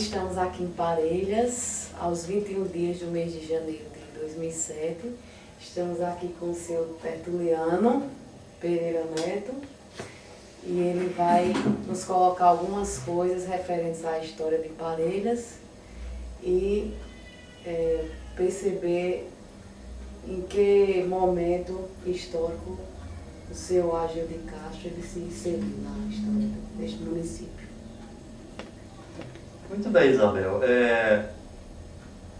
estamos aqui em Parelhas, aos 21 dias do mês de janeiro de 2007. Estamos aqui com o seu Tertuliano Pereira Neto e ele vai nos colocar algumas coisas referentes à história de Parelhas e perceber em que momento histórico o seu Ageu de Castro ele se inseriu na história deste município. Muito bem, Isabel.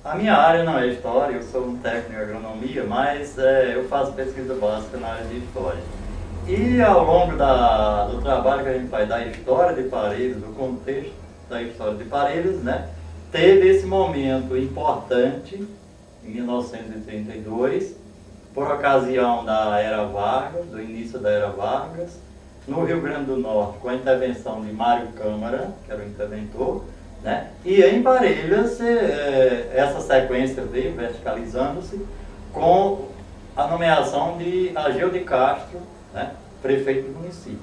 A minha área não é história, eu sou um técnico em agronomia, mas eu faço pesquisa básica na área de história. E ao longo do trabalho que a gente faz da história de Parelhas, do contexto da história de Parelhas, né, teve esse momento importante, em 1932, por ocasião da Era Vargas, do início da Era Vargas, no Rio Grande do Norte, com a intervenção de Mário Câmara, que era o interventor, né? E em Parelhas, essa sequência veio verticalizando-se com a nomeação de Ageu de Castro, né? Prefeito do município.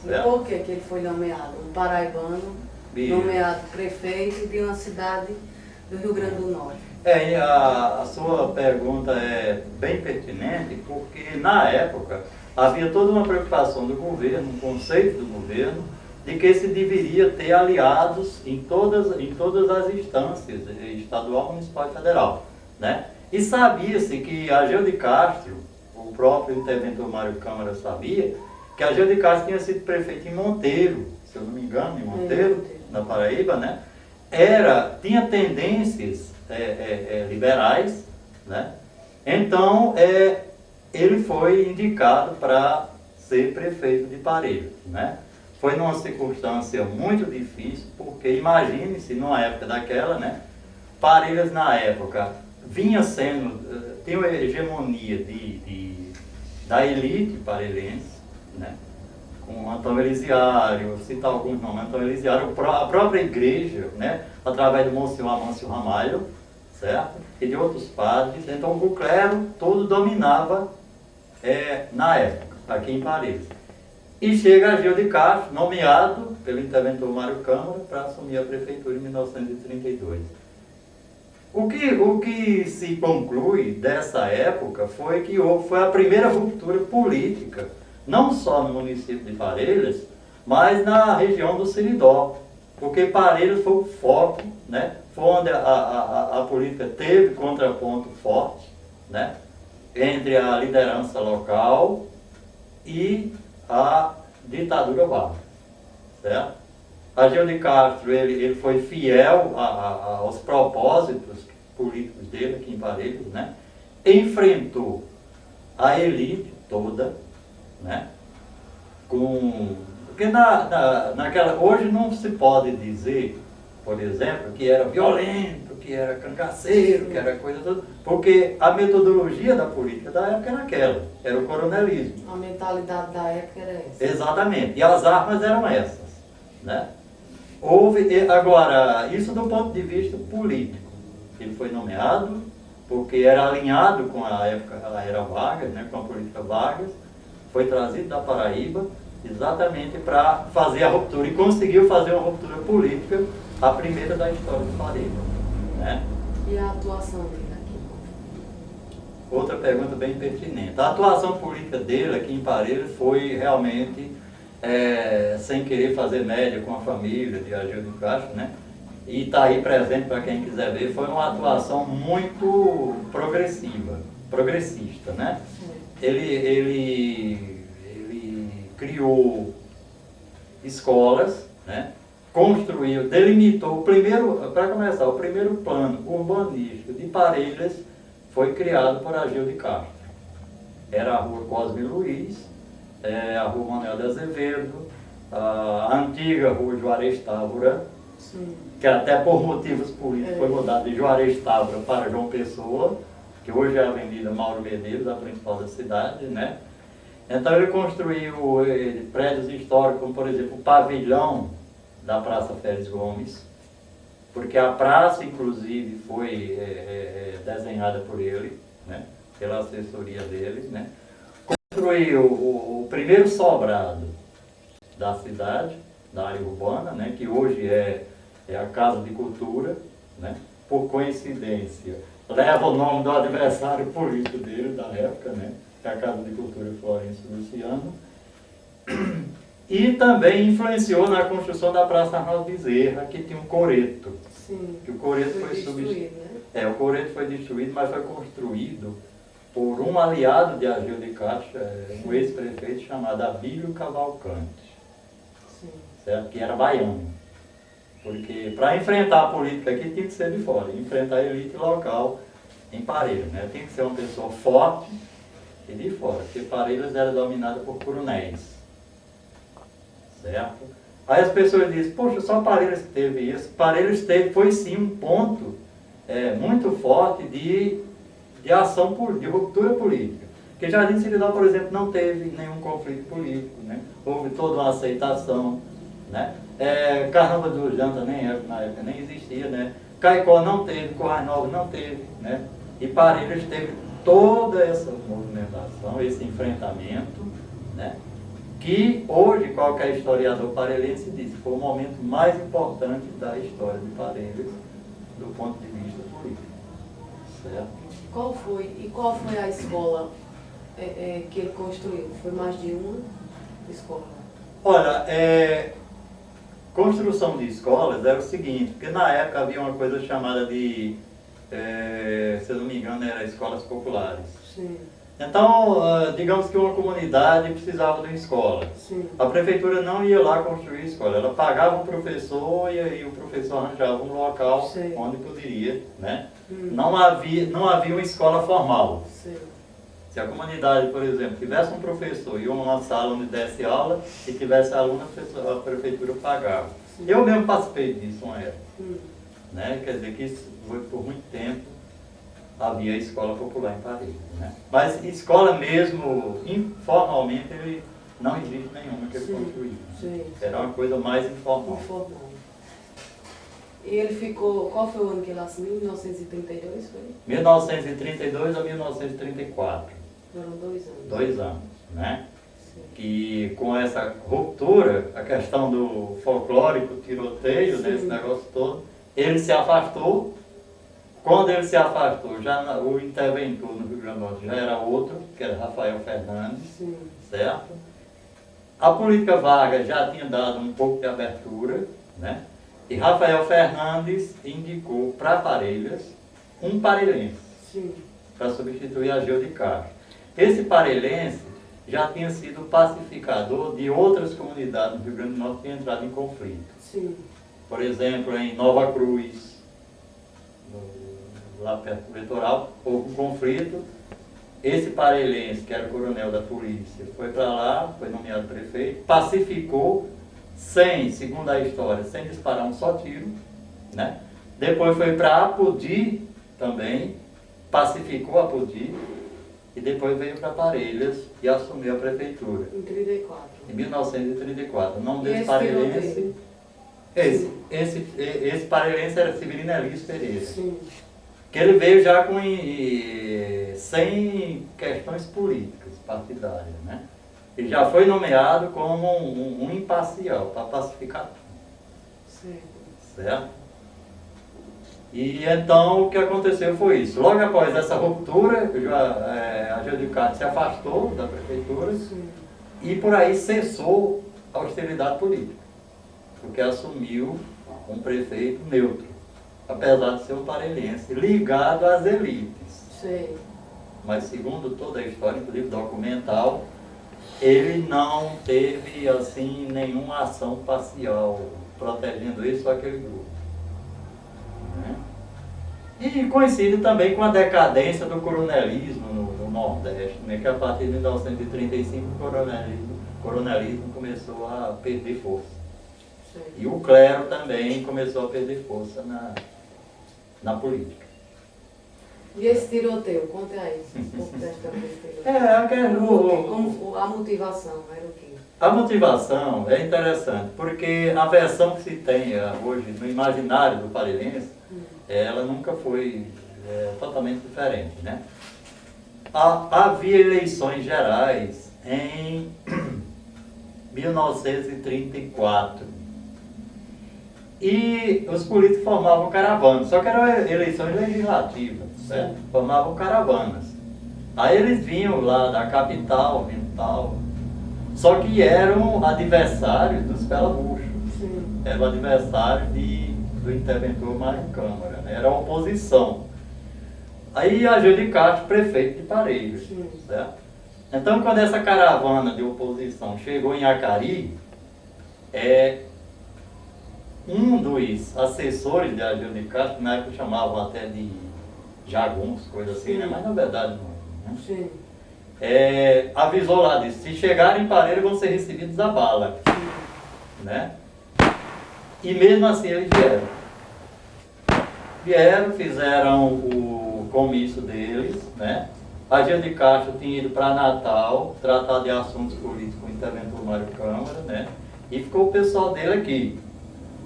Certo. E por que ele foi nomeado? Um paraibano, nomeado prefeito de uma cidade do Rio Grande do Norte. A sua pergunta é bem pertinente, porque na época havia toda uma preocupação do governo, um conceito do governo, de que se deveria ter aliados em todas as instâncias, estadual, municipal e federal, né? E sabia-se que Ageu de Castro, o próprio interventor Mário Câmara sabia, que Ageu de Castro tinha sido prefeito em Monteiro, se eu não me engano, em Monteiro, na Paraíba, né? Tinha tendências liberais, né? Então, ele foi indicado para ser prefeito de Parelhas, né? Foi numa circunstância muito difícil, porque imagine-se, numa época daquela, né? Parelhas na época tinha uma hegemonia da elite parelhense, né? Com Antônio Elisiário, citar alguns nomes, Antônio Elisiário, a própria igreja, né? Através do Monsenhor Amâncio Ramalho, certo? E de outros padres. Então o clero todo dominava na época, aqui em Parelhas. E chega Ageu de Castro, nomeado pelo interventor Mário Câmara, para assumir a prefeitura em 1932. O que se conclui dessa época foi que foi a primeira ruptura política, não só no município de Parelhas, mas na região do Seridó, porque Parelhas foi o foco, né? Foi onde a política teve contraponto forte, né? Entre a liderança local e a ditadura Vargas, certo? Ageu de Castro ele foi fiel aos propósitos políticos dele aqui em Parelhas, né? Enfrentou a elite toda, né? Porque hoje não se pode dizer, por exemplo, que era violento, que era cangaceiro, que era coisa toda, porque a metodologia da política da época era aquela, era o coronelismo. A mentalidade da época era essa. Exatamente, e as armas eram essas, né? Agora, isso do ponto de vista político, ele foi nomeado porque era alinhado com a época, a era Vargas, né, com a política Vargas, foi trazido da Paraíba exatamente para fazer a ruptura, e conseguiu fazer uma ruptura política, a primeira da história de Paraíba, né? E a atuação dele aqui? Outra pergunta bem pertinente. A atuação política dele aqui em Parelhas foi realmente, sem querer fazer média com a família de Ageu de Castro, né? E está aí presente para quem quiser ver, foi uma atuação muito progressista, né? Ele criou escolas, né? Construiu, delimitou, para começar, o primeiro plano urbanístico de Parelhas foi criado por Ageu de Castro. Era a rua Cosme Luiz, a rua Manuel de Azevedo, a antiga rua Juarez Távora, que até por motivos políticos foi mudada de Juarez Távora para João Pessoa, que hoje é a Avenida Mauro Medeiros, a principal da cidade, né? Então ele construiu prédios históricos, como por exemplo o pavilhão da Praça Félix Gomes, porque a praça inclusive foi desenhada por ele, né? Pela assessoria dele, né? Construiu o primeiro sobrado da cidade, da área urbana, né? Que hoje é é a Casa de Cultura, né? Por coincidência, leva o nome do adversário político dele da época, né? Que é a Casa de Cultura Florencio Luciano. E também influenciou na construção da Praça Arnaldo Bezerra, que tinha um coreto. Sim. Que o coreto foi destruído, né? o coreto foi destruído, mas foi construído por um aliado de Ageu de Castro, um ex-prefeito chamado Abílio Cavalcante, Sim. certo? Que era baiano. Porque para enfrentar a política aqui tinha que ser de fora, enfrentar a elite local em Parelhas, né? Tinha que ser uma pessoa forte e de fora, porque Parelhas era dominada por coronéis, certo? Aí as pessoas dizem, poxa, só Parelhas que teve isso. Parelhas foi sim um ponto muito forte de ação, de ruptura política. Porque Jardim Seridó, por exemplo, não teve nenhum conflito político, né? Houve toda uma aceitação, né? Carnaval do Janta na época nem existia, né? Caicó não teve, Currais Novos não teve, né? E Parelhas teve toda essa movimentação, esse enfrentamento, né? Que hoje qualquer historiador parelhense diz que foi o momento mais importante da história de Parelhas do ponto de vista político, certo? Qual foi a escola que ele construiu? Foi mais de uma escola? Olha, construção de escolas era o seguinte, porque na época havia uma coisa chamada de, se eu não me engano, era escolas populares. Sim. Então, digamos que uma comunidade precisava de uma escola. Sim. A prefeitura não ia lá construir escola, ela pagava um professor e aí o professor arranjava um local Sim. onde poderia, né? Não havia uma escola formal. Sim. Se a comunidade, por exemplo, tivesse um professor e uma sala onde desse aula e tivesse aluno, a prefeitura pagava. Sim. Eu mesmo participei disso uma época. Né? Quer dizer que isso foi por muito tempo havia escola popular em Parelhas, né? Mas escola mesmo, informalmente, ele não existe nenhuma que ele construiu. Sim. Era uma coisa mais informal. Informal. E ele ficou, qual foi o ano que ele assumiu? 1932, foi? 1932 a 1934. Foram 2 anos. 2 anos, né? Sim. Que com essa ruptura, a questão do folclórico, tiroteio, né, esse negócio todo, ele se afastou. Quando ele se afastou, o interventor no Rio Grande do Norte já era outro, que era Rafael Fernandes, Sim. certo? A política Vargas já tinha dado um pouco de abertura, né? E Rafael Fernandes indicou para Parelhas um parelhense, para substituir Ageu de Castro. Esse parelhense já tinha sido pacificador de outras comunidades no Rio Grande do Norte que tinham entrado em conflito. Sim. Por exemplo, em Nova Cruz, lá perto do litoral, houve um conflito. Esse parelhense, que era coronel da polícia, foi para lá, foi nomeado prefeito, pacificou, segundo a história, sem disparar um só tiro, né? Depois foi para Apodi também, pacificou Apodi, e depois veio para Parelhas e assumiu a prefeitura. Em 34. Em 1934. O nome desse Esse parelhense... Esse parelhense era Severino Elias Pereira. Sim. Que ele veio já sem questões políticas partidárias, né? Ele já foi nomeado como um imparcial, para pacificar tudo. Certo? E então o que aconteceu foi isso. Logo após essa ruptura, a Ageu de Castro se afastou da prefeitura. Sim. E por aí cessou a hostilidade política, porque assumiu um prefeito neutro, apesar de ser um parelhense, ligado às elites. Sei. Mas segundo toda a história, inclusive documental, ele não teve assim nenhuma ação parcial protegendo isso ou aquele grupo, né? E coincide também com a decadência do coronelismo no Nordeste, né? Que a partir de 1935 o coronelismo começou a perder força. Sei. E o clero também começou a perder força na política. E esse tiroteio, conta aí um pouco da história desse tiroteio. A motivação era o quê? A motivação é interessante, porque a versão que se tem hoje no imaginário do parelhense, ela nunca foi totalmente diferente, né? Havia eleições gerais em 1934. E os políticos formavam caravanas, só que eram eleições legislativas, certo? Formavam caravanas. Aí eles vinham lá da capital, tal, só que eram adversários dos pelabuchos, eram adversários do interventor Mário Câmara, né? Era a oposição. Aí Ageu de Castro, prefeito de Parelhas, certo? Então, quando essa caravana de oposição chegou em Acari, um dos assessores de Ageu de Castro, na época chamavam até de jagunço, coisa assim, né? Mas na verdade não. Né? Avisou lá, disse, se chegarem em Parelhas vão ser recebidos a bala. Né? E mesmo assim eles vieram, fizeram o comício deles, né? Ageu de Castro tinha ido para Natal tratar de assuntos políticos com o interventor Mário Câmara, né? E ficou o pessoal dele aqui.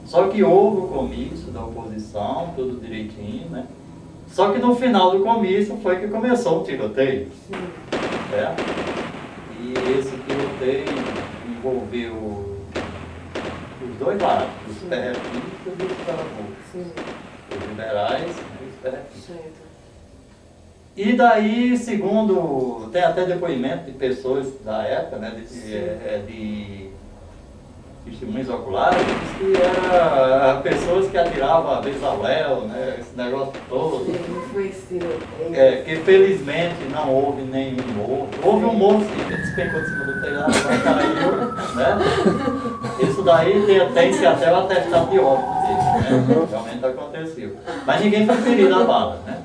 Só que houve o comício da oposição, tudo direitinho, né? Só que no final do comício foi que começou o tiroteio. Certo? E esse tiroteio envolveu os dois lados, os terrepistas e os pelabuchos. Os liberais e os terrepistas. E daí, segundo, tem até depoimento de pessoas da época, né, de testemunhos oculares, que eram pessoas que atiravam a vez ao léu, né, esse negócio todo. Não foi esse tiroteio. Que felizmente não houve nenhum morto. Houve um morto que despencou de cima do telhado, mas caiu, né? Isso daí tem-se até o atestado de óbito dele, né? Realmente aconteceu. Mas ninguém foi ferido a bala, né?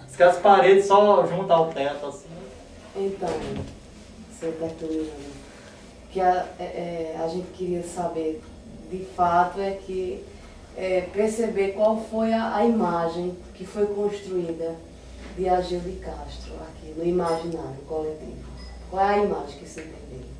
Diz que as paredes só junto ao teto assim. Então, seu Tertuliano, que a gente queria saber de fato perceber qual foi a imagem que foi construída de Ageu de Castro aqui no imaginário coletivo. Qual é a imagem que você tem dele?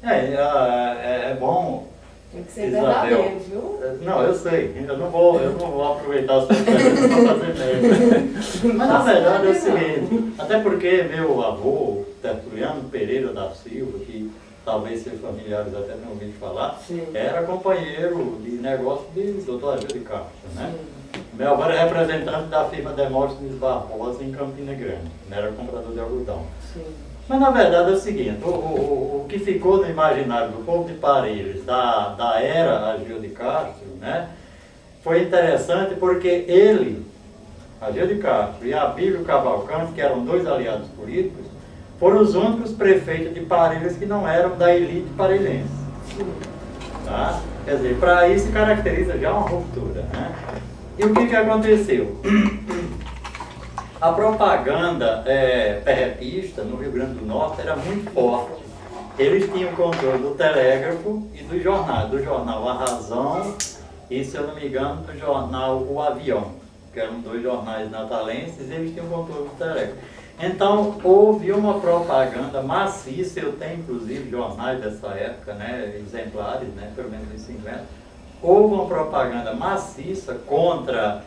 É bom. Tem que ser verdadeiro, viu? Não, eu sei. Eu não vou aproveitar as perguntas para fazer merda. Mas na verdade é o seguinte, até porque meu avô, Tertuliano Pereira da Silva, que talvez seus familiares até tenham ouvido falar, era companheiro de negócio de Dr. Ageu de Castro, né? Meu avô era representante da firma Demóstenes Barbosa em Campina Grande, né? Era comprador de algodão. Mas na verdade é o seguinte, o que ficou no imaginário do povo de Parelhas, da era Ageu de Castro, né? Foi interessante porque ele, Ageu de Castro e Abílio Cavalcante, que eram dois aliados políticos, foram os únicos prefeitos de Parelhas que não eram da elite parelhense. Tá? Quer dizer, para aí se caracteriza já uma ruptura. Né? E o que aconteceu? A propaganda terrepista no Rio Grande do Norte era muito forte. Eles tinham controle do telégrafo e do jornal A Razão e, se eu não me engano, do jornal O Avião, que eram dois jornais natalenses, e eles tinham controle do telégrafo. Então, houve uma propaganda maciça, eu tenho inclusive jornais dessa época, né, exemplares, né, pelo menos em 50, houve uma propaganda maciça contra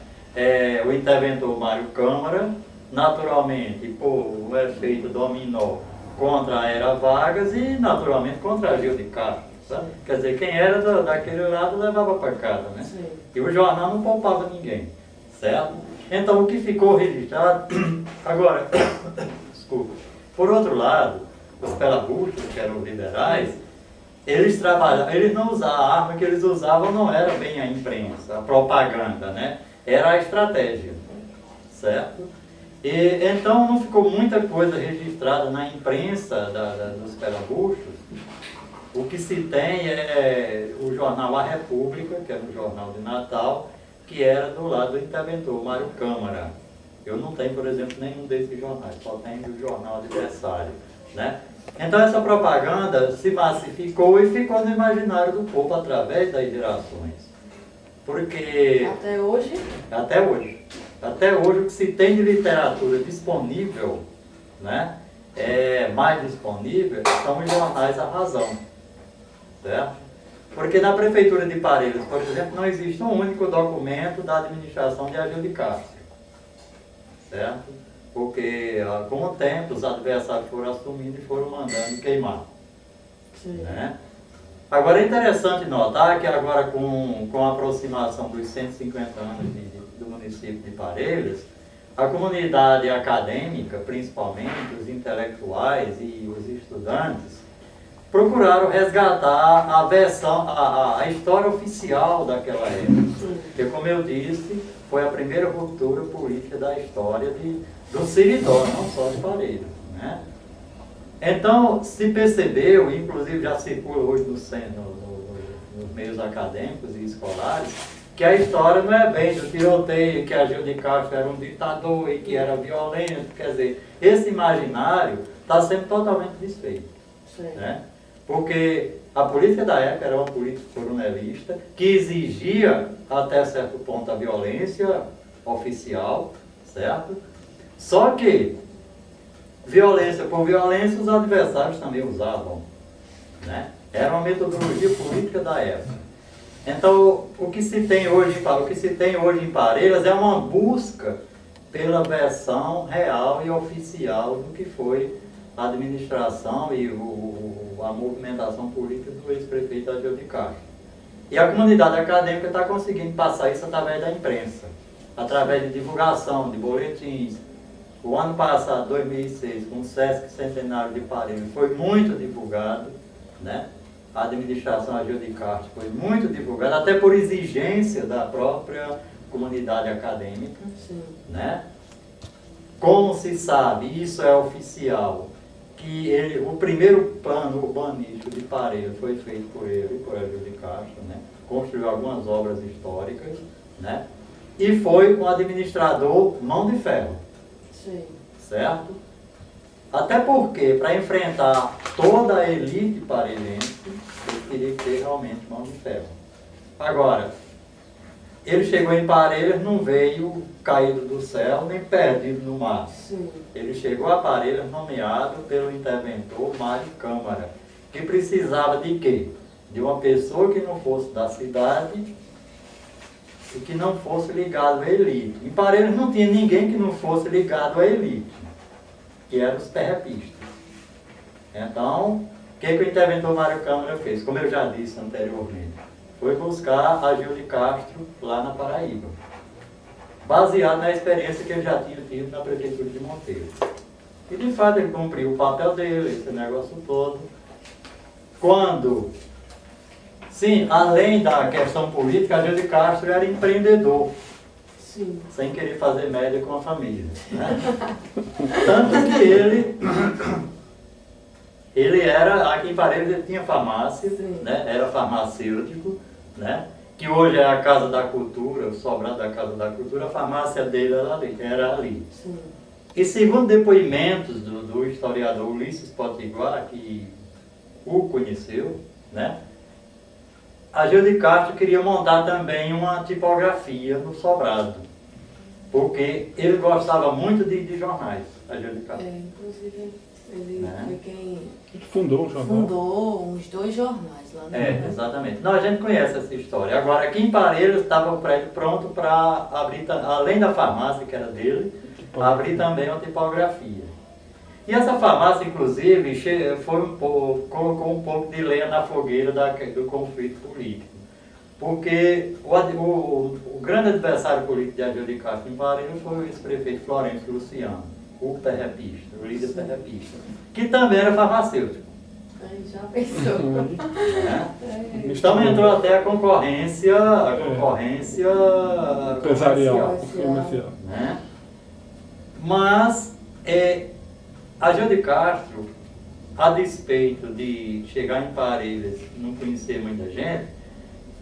o interventor Mário Câmara, naturalmente por o efeito dominó contra a Era Vargas e naturalmente contra Ageu de Castro. Sabe? Quer dizer, quem era daquele lado levava pancada, né? E o jornal não poupava ninguém, certo? Então, o que ficou registrado... Agora, desculpa. Por outro lado, os pelabuchos, que eram liberais, eles trabalhavam, eles não usavam, a arma que eles usavam não era bem a imprensa, a propaganda, né? Era a estratégia, certo? E, então, não ficou muita coisa registrada na imprensa dos pelabuchos. O que se tem é o jornal A República, que era um jornal de Natal, que era do lado do interventor Mário Câmara. Eu não tenho, por exemplo, nenhum desses jornais, só tenho o jornal adversário, né? Então essa propaganda se massificou e ficou no imaginário do povo através das gerações. Porque... Até hoje? Até hoje. Até hoje o que se tem de literatura disponível, né, mais disponível, são os jornais A Razão, certo? Porque na Prefeitura de Parelhas, por exemplo, não existe um único documento da administração de Ageu de Castro, certo? Porque com o tempo os adversários foram assumindo e foram mandando queimar, né? Agora é interessante notar que agora com a aproximação dos 150 anos do município de Parelhas, a comunidade acadêmica, principalmente os intelectuais e os estudantes, procuraram resgatar a versão, a história oficial daquela época. Porque, como eu disse, foi a primeira ruptura política da história do Seridó, não só de Parelhas, né? Então, se percebeu, inclusive já circula hoje nos meios acadêmicos e escolares, que a história não é bem do tiroteio, que a Gil de Castro era um ditador e que era violento. Quer dizer, esse imaginário está sendo totalmente desfeito, né? Porque a política da época era uma política coronelista que exigia até certo ponto a violência oficial, certo? Só que violência por violência os adversários também usavam, né? Era uma metodologia política da época. Então, o que se tem hoje em Parelhas é uma busca pela versão real e oficial do que foi a administração e a movimentação política do ex-prefeito Ageu de Castro. E a comunidade acadêmica está conseguindo passar isso através da imprensa, através de divulgação, de boletins. O ano passado, 2006, com o Sesc Centenário de Parelhas, foi muito divulgado, né? A administração Ageu de Castro foi muito divulgada, até por exigência da própria comunidade acadêmica, né? Como se sabe, isso é oficial, que o primeiro plano urbanístico de Parelhas foi feito por ele, por Ageu de Castro, né? Construiu algumas obras históricas, né? E foi um administrador mão de ferro. Sim. Certo? Até porque, para enfrentar toda a elite parelhense, ele teria que ter realmente mão de ferro. Agora, ele chegou em Parelhas, não veio caído do céu, nem perdido no mar. Sim. Ele chegou a Parelhas nomeado pelo interventor Mário Câmara, que precisava de quê? De uma pessoa que não fosse da cidade e que não fosse ligado à elite. Em Parelhas não tinha ninguém que não fosse ligado à elite, que eram os terrapistas. Então, o que o interventor Mário Câmara fez? Como eu já disse anteriormente, foi buscar a Gil de Castro lá na Paraíba, baseado na experiência que ele já tinha tido na prefeitura de Monteiro. E de fato ele cumpriu o papel dele, esse negócio todo. Quando, sim, além da questão política, a Gil de Castro era empreendedor. Sim. Sem querer fazer média com a família, né? Tanto que ele era, aqui em Parelhas ele tinha farmácia, né? Era farmacêutico, né? Que hoje é a Casa da Cultura, o sobrado da Casa da Cultura, a farmácia dele era ali. Sim. E segundo depoimentos do historiador Ulisses Potiguar, que o conheceu, né? A Gil de Castro queria montar também uma tipografia no sobrado, porque ele gostava muito de jornais, a Gil de Castro. Inclusive ele foi quem fundou o jornal. Fundou uns 2 jornais lá, né? Exatamente. Não, a gente conhece essa história. Agora, aqui em Parelhas estava o prédio pronto para abrir, além da farmácia que era dele, abrir também uma tipografia. E essa farmácia, inclusive, colocou um pouco de lenha na fogueira do conflito político. Porque o grande adversário político de Ageu de Castro em Parelhas foi o ex-prefeito Florencio Luciano, o terrapista, o líder terrapista, que também era farmacêutico. Já pensou. Então entrou até a concorrência empresarial, comercial, né? Mas Ageu de Castro, a despeito de chegar em Parelhas e não conhecer muita gente,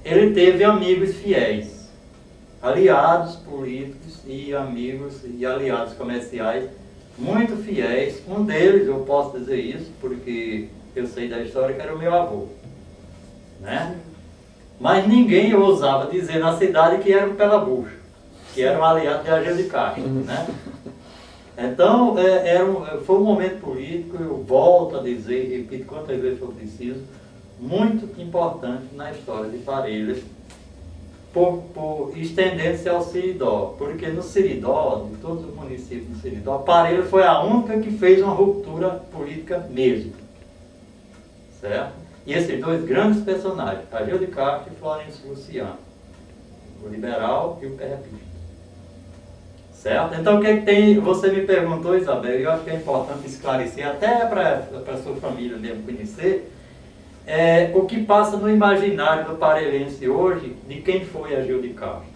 ele teve amigos fiéis, aliados políticos e amigos e aliados comerciais muito fiéis. Um deles, eu posso dizer isso porque eu sei da história, que era o meu avô, né? Mas ninguém ousava dizer na cidade que era um pela-bucho, que era um aliado de Ageu de Castro, né? Então, foi um momento político, eu volto a dizer, repito quantas vezes for preciso, muito importante na história de Parelhas, por estendendo-se ao Seridó, porque no Seridó, de todos os municípios do Seridó, Parelhas foi a única que fez uma ruptura política mesmo, certo? E esses dois grandes personagens, Ageu de Castro e Florencio Luciano, o liberal e o perrepista. Certo? Então o que é que tem, você me perguntou, Isabel, e eu acho que é importante esclarecer, até para a sua família mesmo conhecer, o que passa no imaginário do parelhense hoje de quem foi Ageu de Castro.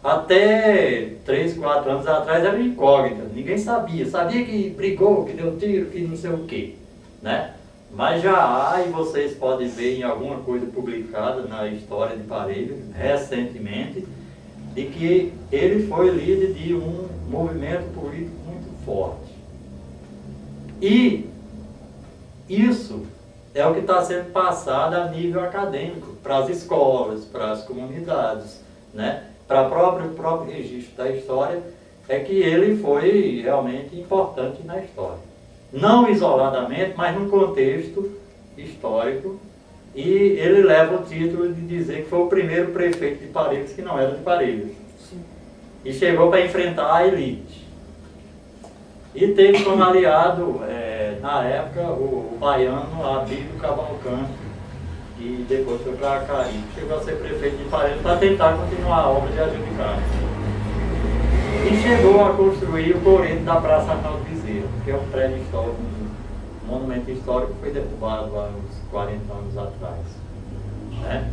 Até 3, 4 anos atrás era incógnita, ninguém sabia. Sabia que brigou, que deu tiro, que não sei o quê, né? Mas já há, e vocês podem ver em alguma coisa publicada na história de Parelhas, recentemente, de que ele foi líder de um movimento político muito forte. E isso é o que está sendo passado a nível acadêmico, para as escolas, para as comunidades, né? Para o próprio registro da história, é que ele foi realmente importante na história. Não isoladamente, mas num contexto histórico, e ele leva o título de dizer que foi o primeiro prefeito de Parelhas que não era de Parelhas. Sim. E chegou para enfrentar a elite. E teve como aliado, na época, o baiano Abílio Cavalcante, e depois foi para Acari. Chegou a ser prefeito de Parelhas para tentar continuar a obra de Ageu de Castro. E chegou a construir o coreto da Praça Arnaldo Bezerra, que é um prédio histórico, um monumento histórico que foi derrubado há uns 40 anos atrás. Né?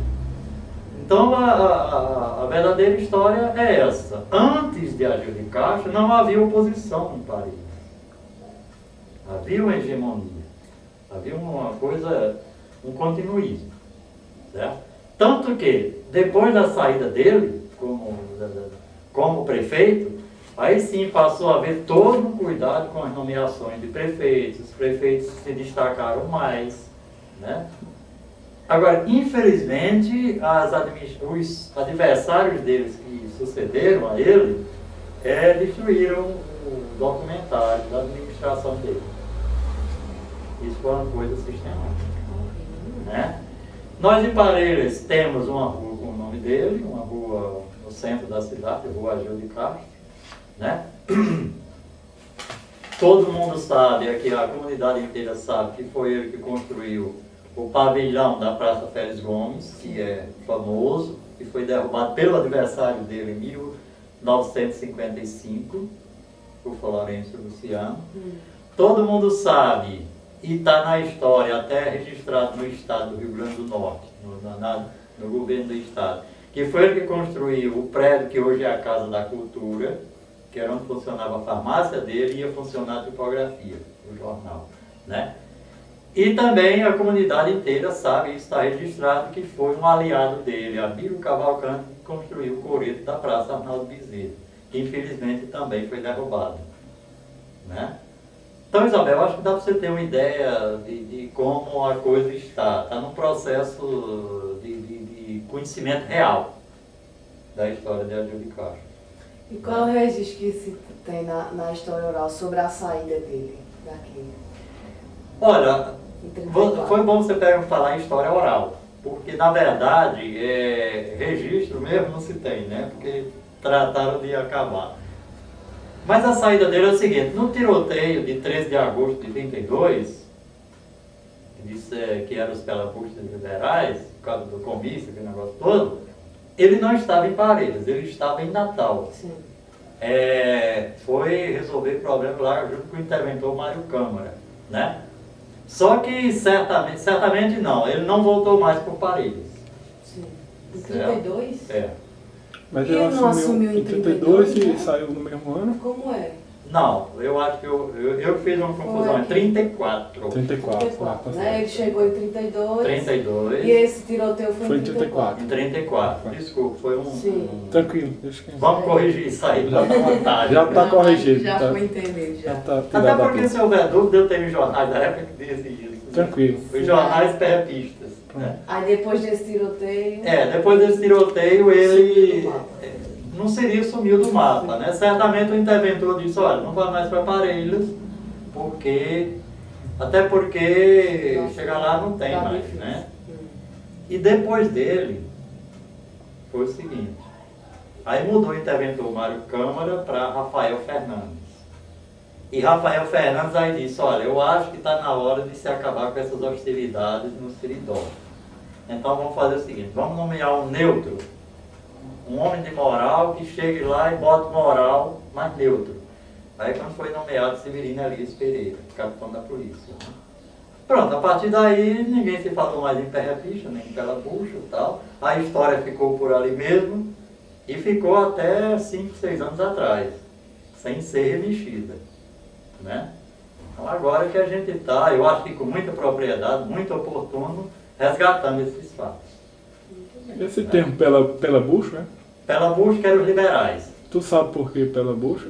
Então a verdadeira história é essa. Antes de Ageu de Castro não havia oposição em Parelhas. Havia uma hegemonia. Havia uma coisa, um continuismo. Certo? Tanto que, depois da saída dele, como prefeito, aí sim passou a haver todo um cuidado com as nomeações de prefeitos, os prefeitos se destacaram mais, né? Agora, infelizmente, os adversários deles que sucederam a ele destruíram o documentário da administração dele. Isso foi uma coisa sistemática, né? Nós em Parelhas temos uma rua com o nome dele, uma rua no centro da cidade, Rua Ageu de Castro, né? Todo mundo sabe, aqui a comunidade inteira sabe que foi ele que construiu o pavilhão da Praça Félix Gomes, que é famoso, que foi derrubado pelo adversário dele em 1955, o Florencio Luciano. Todo mundo sabe, e está na história, até registrado no estado do Rio Grande do Norte, no governo do estado, que foi ele que construiu o prédio que hoje é a Casa da Cultura, que era onde funcionava a farmácia dele e ia funcionar a tipografia, o jornal, né? E também a comunidade inteira sabe, está registrado, que foi um aliado dele, Abílio Cavalcante, que construiu o coreto da Praça Arnaldo Bezerra, que infelizmente também foi derrubado, né? Então, Isabel, acho que dá para você ter uma ideia de como a coisa está. Está num processo de conhecimento real da história de Ageu de Castro. E qual é o registro que se tem na história oral sobre a saída dele daqui? Olha, foi bom você falar em história oral, porque na verdade, registro mesmo não se tem, né? Porque trataram de acabar. Mas a saída dele é o seguinte: no tiroteio de 13 de agosto de 32, que eram os pelafustas liberais, por causa do comício, aquele negócio todo, ele não estava em Parelhas, ele estava em Natal. Sim. Foi resolver problema lá junto com o interventor Mário Câmara, né? Só que certamente não, ele não voltou mais por Parelhas. Sim. Em 32? Mas ele não assumiu em 32 e saiu no mesmo ano? Como é? Não, eu acho que eu fiz uma confusão, é 34. 34, né? Ele chegou em 32. 32. E esse tiroteio foi em 34. Em 34, desculpa, foi um... Sim. Tranquilo. Vamos corrigir isso aí, já está vontade. Já está corrigido. Já foi entendido, já. Até porque se houver dúvida, eu tenho jornais da época que dizem isso. Tranquilo. Os jornais perrepistas. Né? Aí depois desse tiroteio... depois desse tiroteio ele não seria sumiu do mapa, né? Certamente o interventor disse: olha, não vai mais para Parelhas, até porque chegar lá não tem mais, né? E depois dele foi o seguinte: aí mudou o interventor Mário Câmara para Rafael Fernandes. E Rafael Fernandes aí disse, olha, eu acho que está na hora de se acabar com essas hostilidades no Seridó. Então vamos fazer o seguinte, vamos nomear um neutro, um homem de moral que chegue lá e bote moral, mas neutro. Aí quando foi nomeado Severino Elias Pereira, capitão da polícia. Pronto, a partir daí ninguém se falou mais em Perrepicha, nem em Pela Bucha e tal. A história ficou por ali mesmo e ficou até 5, 6 anos atrás, sem ser remexida. Né? Então agora que a gente está, eu acho que com muita propriedade, muito oportuno, resgatando esses fatos. Esse termo Pela Bucha, né? Pela Bucha que eram os liberais. Tu sabe por que Pela Bucha?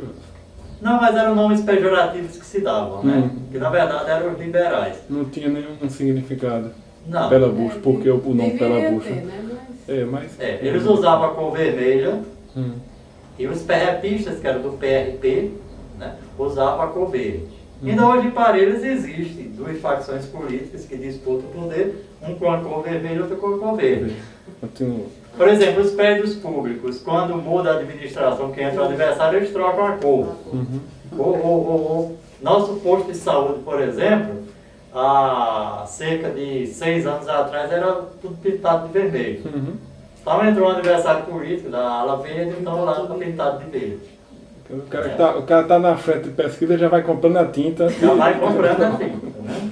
Não, mas eram nomes pejorativos que se davam, né? Que na verdade eram os liberais. Não tinha nenhum significado. Não. Pela Bucha, porque o nome Pela Bucha. Ter, né? Mas... eles usavam a cor vermelha e os perrepistas, que eram do PRP, né, usavam a cor verde. Ainda hoje em Parelhas existem duas facções políticas que disputam o poder, um com a cor vermelha e outro com a cor verde. Continua. Por exemplo, os prédios públicos, quando muda a administração, que entra o adversário, eles trocam a cor. Nosso posto de saúde, por exemplo, há cerca de 6 anos atrás, era tudo pintado de vermelho. Então entrou um adversário político da ala verde, então lá está pintado de verde. O cara está na frente de pesquisa, já vai comprando a tinta. Já vai comprando a tinta, né?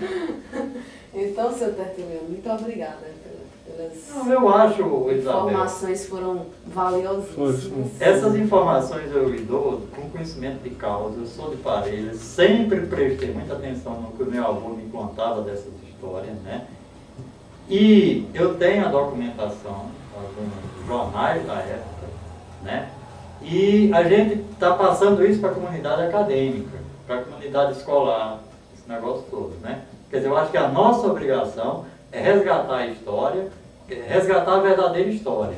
Então, seu Tertuliano, muito obrigada pelas eu acho, Isabel, informações, foram valiosíssimas. Essas informações eu lhe dou com conhecimento de causa. Eu sou de Parelhas, sempre prestei muita atenção no que o meu avô me contava dessas histórias, né? E eu tenho a documentação, alguns jornais da época, né? E a gente está passando isso para a comunidade acadêmica, para a comunidade escolar, esse negócio todo, né? Quer dizer, eu acho que a nossa obrigação é resgatar a história, resgatar a verdadeira história.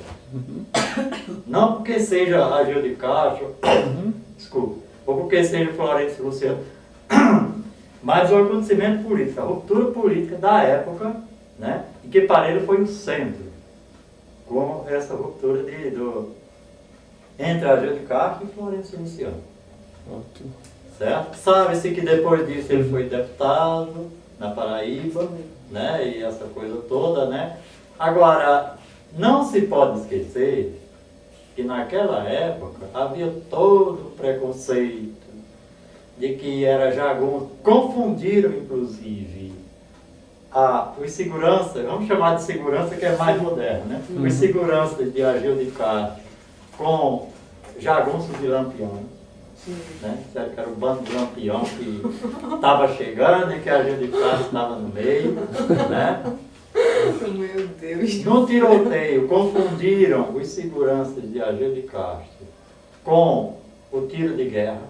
Não porque seja Ageu de Castro, desculpa, ou porque seja Florencio Luciano, mas o acontecimento político, a ruptura política da época, né? E que Parelhas foi o centro, como essa ruptura entre Ageu de Castro e Florencio Luciano. Ótimo. Certo? Sabe-se que depois disso ele foi deputado na Paraíba, né? E essa coisa toda, né? Agora, não se pode esquecer que naquela época havia todo o preconceito de que era jagunço. Confundiram, inclusive, os seguranças, vamos chamar de segurança que é mais moderno, né? Os seguranças de Ageu de Castro com jagunços de Lampião. Né? Disseram que era o bando de Lampião que estava chegando e que a Ageu de Castro estava no meio. Né? Meu Deus. No tiroteio, confundiram os seguranças de Ageu de Castro com o tiro de guerra.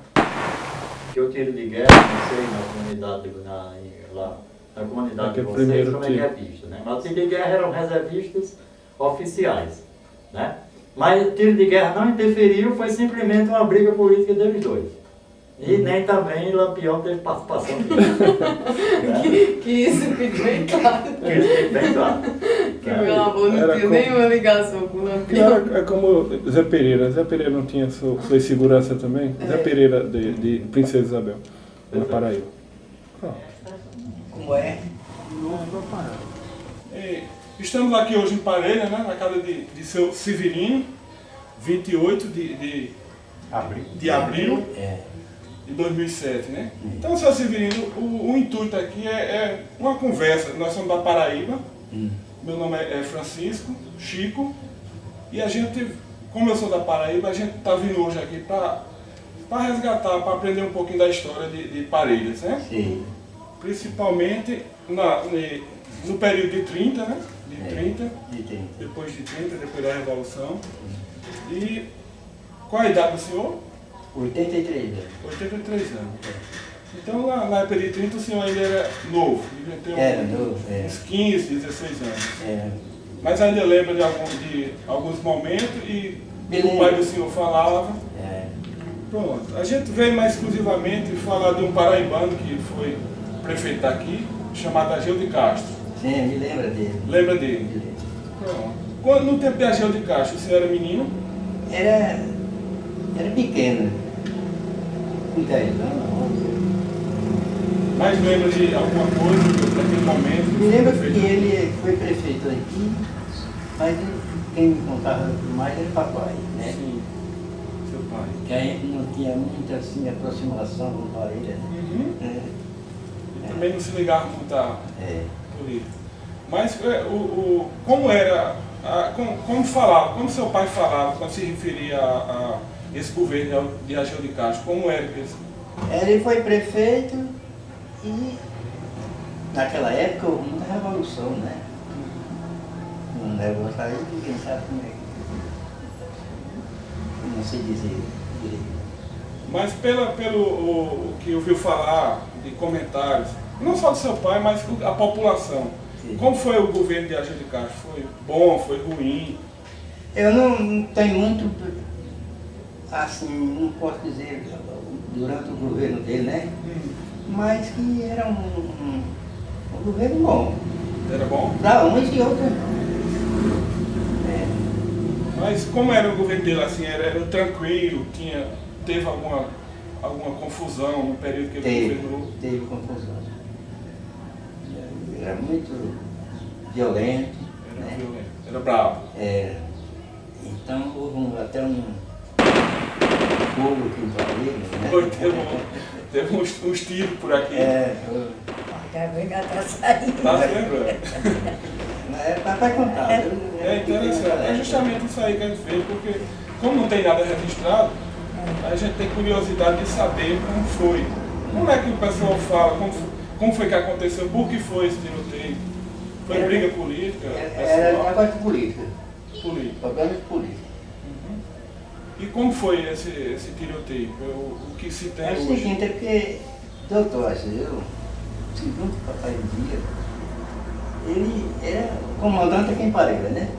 Que o tiro de guerra, não sei na comunidade, na comunidade de vocês como é que é visto. Né? Mas o tiro de guerra eram reservistas oficiais. Né? Mas o tiro de guerra não interferiu, foi simplesmente uma briga política deles dois. E nem também Lampião teve participação nisso. Né? Que isso fique bem claro. Que isso fique bem claro. Que meu avô não tinha nenhuma ligação com o Lampião. É como Zé Pereira. Zé Pereira não tinha sua segurança também? Zé Pereira de Princesa Isabel, na Paraíba. Como é? Estamos aqui hoje em Parelhas, né, na casa de seu Severino, 28 de abril de 2007, né? Então, seu Severino, o intuito aqui é uma conversa. Nós somos da Paraíba, meu nome é Francisco, Chico, e a gente, como eu sou da Paraíba, a gente está vindo hoje aqui para resgatar, para aprender um pouquinho da história de Parelhas, né? Sim. Principalmente no período de 30, né? De 30, depois de 30, depois da Revolução. E qual a idade do senhor? 83 anos. 83 anos. Então, na época de 30, o senhor ainda era novo. Era novo, uns 15, 16 anos. Era. Mas ainda lembra de alguns momentos e o pai do senhor falava. Pronto. A gente veio mais exclusivamente falar de um paraibano que foi prefeito daqui, chamado Ageu de Castro. Sim, me lembra dele. Lembra dele? Me lembro. Pronto. No tempo de Ageu de Castro, o senhor era menino? Era pequeno. com 10 anos, 11. Mas lembra de alguma coisa daquele momento? Me lembro que ele foi prefeito aqui, mas quem me contava mais era o papai, né? Sim, seu pai. Que a gente não tinha muita assim, aproximação com o Parelha, né? Uhum. E também não se ligava muito à política. Mas como era, como seu pai falava, quando se referia a esse governo de Ageu de Castro, como era esse? Ele foi prefeito e naquela época houve muita revolução, né? Um negócio aí, ninguém sabe como é que. Não sei dizer direito. Mas pelo que ouviu falar de comentários, não só do seu pai, mas a população. Sim. Como foi o governo de Ageu de Castro? Foi bom, foi ruim? Eu não tenho muito, assim, não posso dizer durante o governo dele, né? Mas que era um governo bom. Era bom? Para uns e outros não. Mas como era o governo dele, assim, era tranquilo, teve alguma confusão no período que ele governou? Teve confusão. Era muito violento. Era né? violento, era bravo. Então houve até um fogo aqui em Parelha, né? Foi, teve uns tiros por aqui. Já vem atrás saindo. Tá se lembrando? Vai contar. É interessante. É justamente isso aí que a gente fez, porque como não tem nada registrado, a gente tem curiosidade de saber como foi. Como é que o pessoal fala, como foi que aconteceu, por que foi esse tiroteio? Foi briga política? Era negócio de política. Política. Problema de política. E como foi esse tiroteio? O que se tem É o hoje? seguinte, é porque, doutor, segundo o papai dizia, ele era comandante aqui em Parelha, né?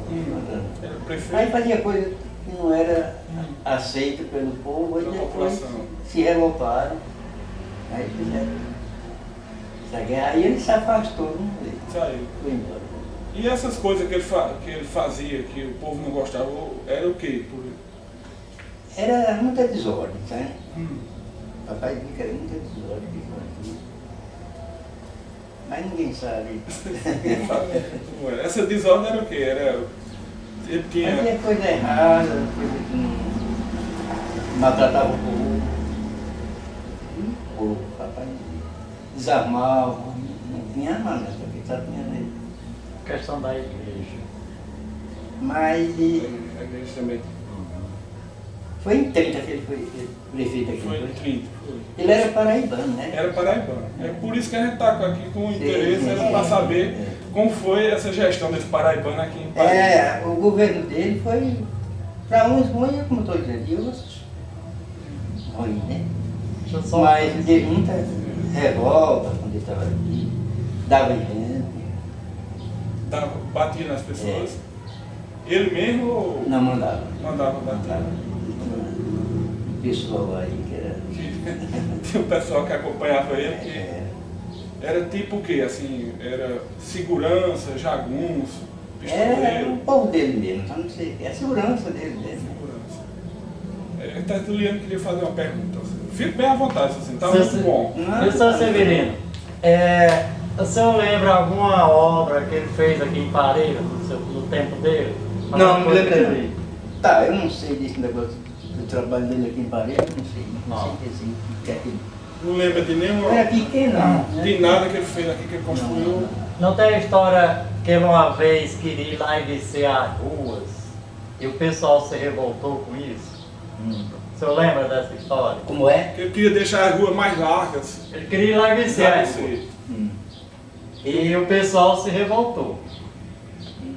Era Aí prefeito fazia coisa que não era aceita pelo povo, aí da depois população. se revoltaram, aí fizeram essa guerra, aí ele se afastou, não Saiu. foi embora. E essas coisas que ele fazia, que o povo não gostava, era o quê? Era muita desordem, sabe? Papai dizia que era muita desordem que fazia. Mas ninguém sabe. Essa desordem era o quê? Ele tinha... Fazia coisa errada, coisa que não maltratava o povo. O povo, papai desarmava, não tinha arma, né? Porque só tinha lei. Questão da igreja. Mas A igreja também. foi em 30 que ele foi prefeito aqui. Foi em 30. Foi. Ele era paraibano, né? Era paraibano. É por isso que a gente está aqui com interesse, sim, para sim. saber como foi essa gestão desse paraibano aqui em Parelha. O governo dele foi, para uns ruim, como eu estou dizendo, e outros ruim, né? Mas teve muita revolta quando ele estava aqui, dava gente. Batia nas pessoas. Ele mesmo ou Não mandava. mandava bater? Mandava. O pessoal aí que era. Tinha o pessoal que acompanhava ele que Era era tipo o quê? Assim, era segurança, jagunço, o pistoleiro. povo dele mesmo, só não sei. É a segurança dele mesmo. Segurança. Tertuliano queria fazer uma pergunta. Fique bem à vontade, assim, tá Sim, muito sim. bom. Professor Severino, o senhor lembra alguma obra que ele fez aqui em Parelha, no tempo dele? Não, não me Alguma coisa lembro. dele? Tá, eu não sei desse negócio do trabalho dele aqui em Parelha, eu não sei. Não Não. sei dizer o que é que. Não lembra de nenhuma, Era pequeno, não. de nada que ele fez aqui, que ele construiu. Não tem a história que ele uma vez queria ir lá e descer as ruas e o pessoal se revoltou com isso? O senhor lembra dessa história? Como é? Que ele queria deixar as ruas mais largas. Ele queria ir lá e descer as ruas. E o pessoal se revoltou.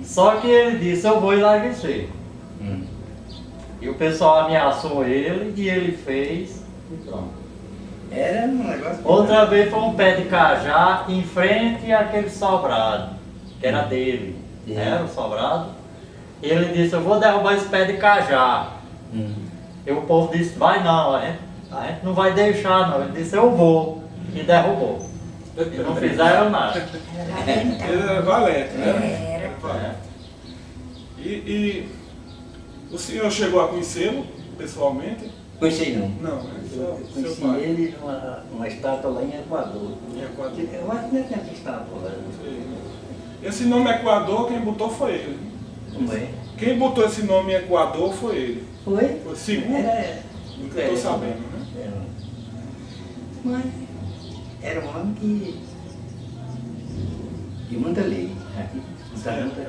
Só que ele disse, eu vou ir lá e descer. E o pessoal ameaçou ele e ele fez e pronto. Era um negócio. Outra vez foi um pé de cajá em frente àquele sobrado, que era dele. Era o sobrado. Ele disse, eu vou derrubar esse pé de cajá. E o povo disse, vai não, a gente não vai deixar não. Ele disse, eu vou. E derrubou. E não fizeram nada. Ele era valente, né? Era. E o senhor chegou a conhecê-lo pessoalmente? Conheci não. Não, é Eu seu conheci pai. ele numa estátua lá em Equador. Em Equador. Eu acho que não tem essa estátua lá. Esse nome Equador, quem botou foi ele. Como é? Quem botou esse nome Equador foi ele. Foi? Foi segundo do que eu estou sabendo, né? Mas era um homem que de muita lei.